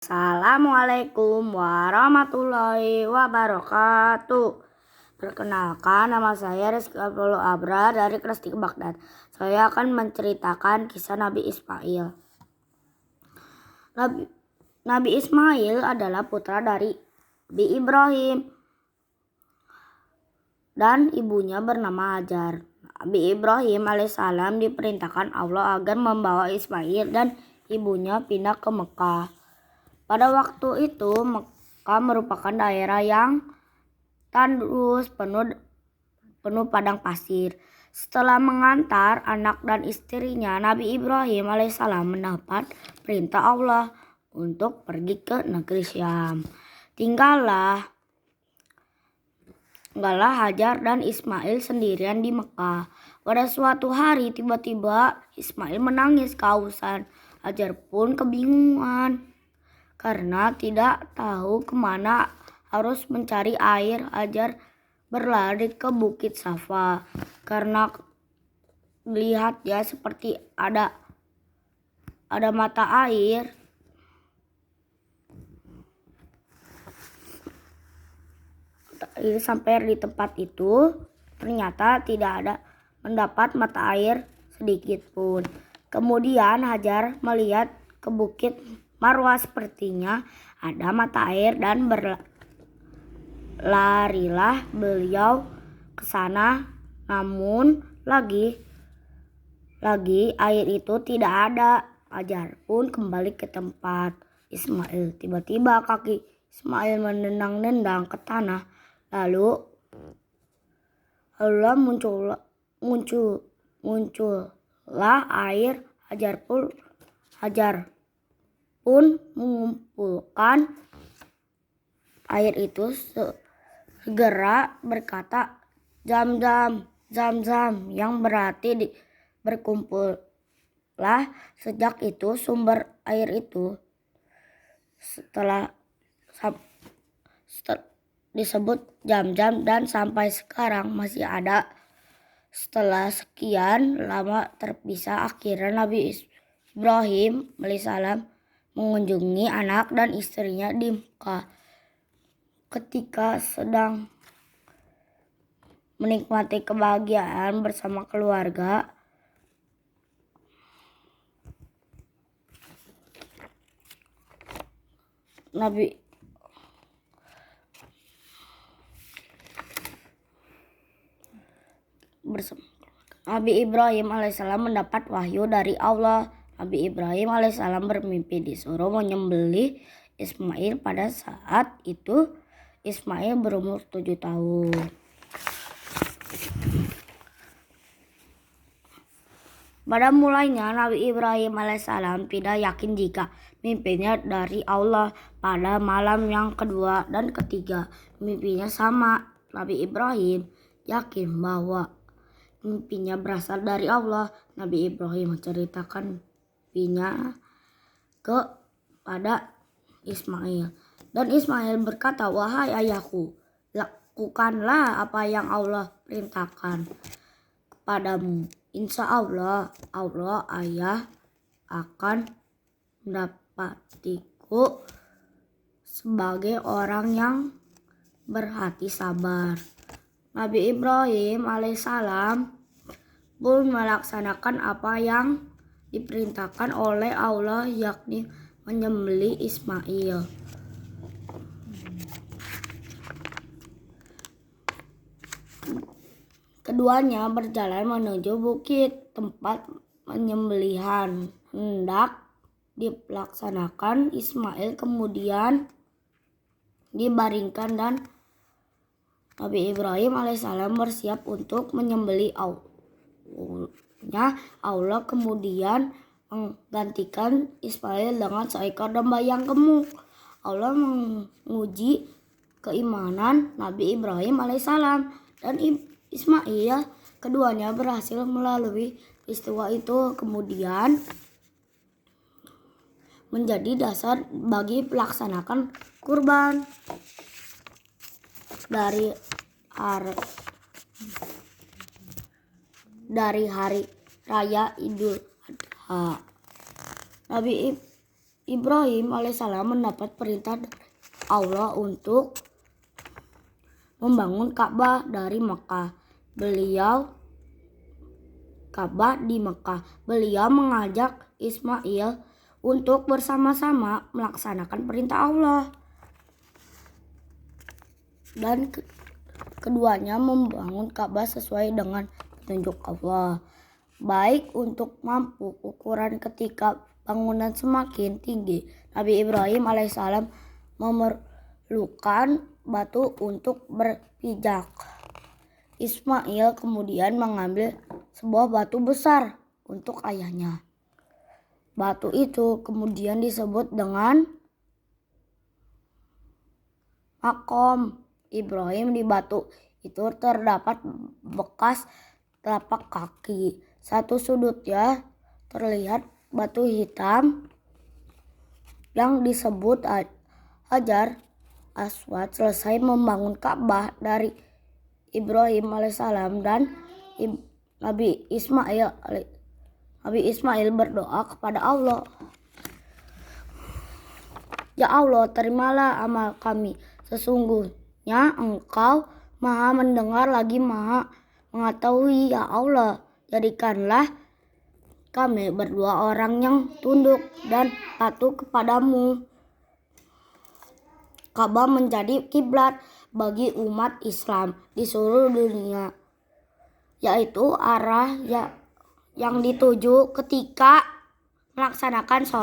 Assalamualaikum warahmatullahi wabarakatuh. Perkenalkan, nama saya Rizky Abdul Abrar dari kelas 3 Baghdad. Saya akan menceritakan kisah Nabi Ismail. Nabi Ismail adalah putra dari Nabi Ibrahim dan ibunya bernama Hajar. Nabi Ibrahim alaihissalam diperintahkan Allah agar membawa Ismail dan ibunya pindah ke Mekah. Pada waktu itu Mekah merupakan daerah yang tandus penuh padang pasir. Setelah mengantar anak dan istrinya, Nabi Ibrahim alaihissalam mendapat perintah Allah untuk pergi ke negeri Syam. Tinggallah Hajar dan Ismail sendirian di Mekah. Pada suatu hari tiba-tiba Ismail menangis kehausan. Hajar pun kebingungan karena tidak tahu kemana harus mencari air. Hajar berlari ke Bukit Safa karena melihatnya seperti ada mata air. Sampai di tempat itu ternyata tidak ada mendapat mata air sedikit pun. Kemudian Hajar melihat ke Bukit Marwah, sepertinya ada mata air dan berlarilah beliau ke sana. Namun lagi air itu tidak ada. Hajar pun kembali ke tempat Ismail. Tiba-tiba kaki Ismail menendang-nendang ke tanah. Lalu muncullah air. Hajar pun mengumpulkan air itu, segera berkata Zam-zam, Zam-zam, yang berarti berkumpullah. Sejak itu sumber air itu setelah disebut Zam-zam dan sampai sekarang masih ada. Setelah sekian lama terpisah, akhirnya Nabi Ibrahim alaihissalam mengunjungi anak dan istrinya di Mekah. Ketika sedang menikmati kebahagiaan bersama keluarga, Nabi Ibrahim alaihissalam mendapat wahyu dari Allah. Nabi Ibrahim alaihissalam bermimpi disuruh menyembelih Ismail. Pada saat itu Ismail berumur 7 tahun. Pada mulanya Nabi Ibrahim alaihissalam tidak yakin jika mimpinya dari Allah. Pada malam yang kedua dan ketiga mimpinya sama. Nabi Ibrahim yakin bahwa mimpinya berasal dari Allah. Nabi Ibrahim menceritakan mimpinya kepada Ismail. Dan Ismail berkata, "Wahai ayahku, lakukanlah apa yang Allah perintahkan kepadamu. Insya Allah ayah akan mendapatiku sebagai orang yang berhati sabar." Nabi Ibrahim alaihissalam pun melaksanakan apa yang diperintahkan oleh Allah, yakni menyembelih Ismail. Keduanya berjalan menuju bukit tempat penyembelihan. Hendak dilaksanakan, Ismail kemudian dibaringkan dan Nabi Ibrahim alaihissalam bersiap untuk menyembelih. Allah kemudian menggantikan Ismail dengan seekor domba yang gemuk. Allah menguji keimanan Nabi Ibrahim alaihissalam dan Ismail. Keduanya berhasil melalui peristiwa itu, kemudian menjadi dasar bagi pelaksanaan kurban dari hari raya Idul Adha. Nabi Ibrahim alaihissalam mendapat perintah dari Allah untuk membangun Ka'bah dari Mekah. Beliau mengajak Ismail untuk bersama-sama melaksanakan perintah Allah. Dan keduanya membangun Ka'bah sesuai dengan petunjuk Allah. Baik untuk mampu ukuran ketika bangunan semakin tinggi, Nabi Ibrahim alaihissalam memerlukan batu untuk berpijak. Ismail kemudian mengambil sebuah batu besar untuk ayahnya. Batu itu kemudian disebut dengan makom Ibrahim. Di batu itu terdapat bekas telapak kaki. Satu sudutnya terlihat batu hitam yang disebut Hajar Aswad. Selesai membangun Ka'bah dari Ibrahim alaihissalam dan Nabi Ismail berdoa kepada Allah, "Ya Allah, terimalah amal kami. Sesungguhnya Engkau Maha mendengar lagi Maha mengetahui. Ya Allah, jadikanlah kami berdua orang yang tunduk dan patuh kepadamu." Ka'bah menjadi kiblat bagi umat Islam di seluruh dunia, yaitu arah yang dituju ketika melaksanakan sholat.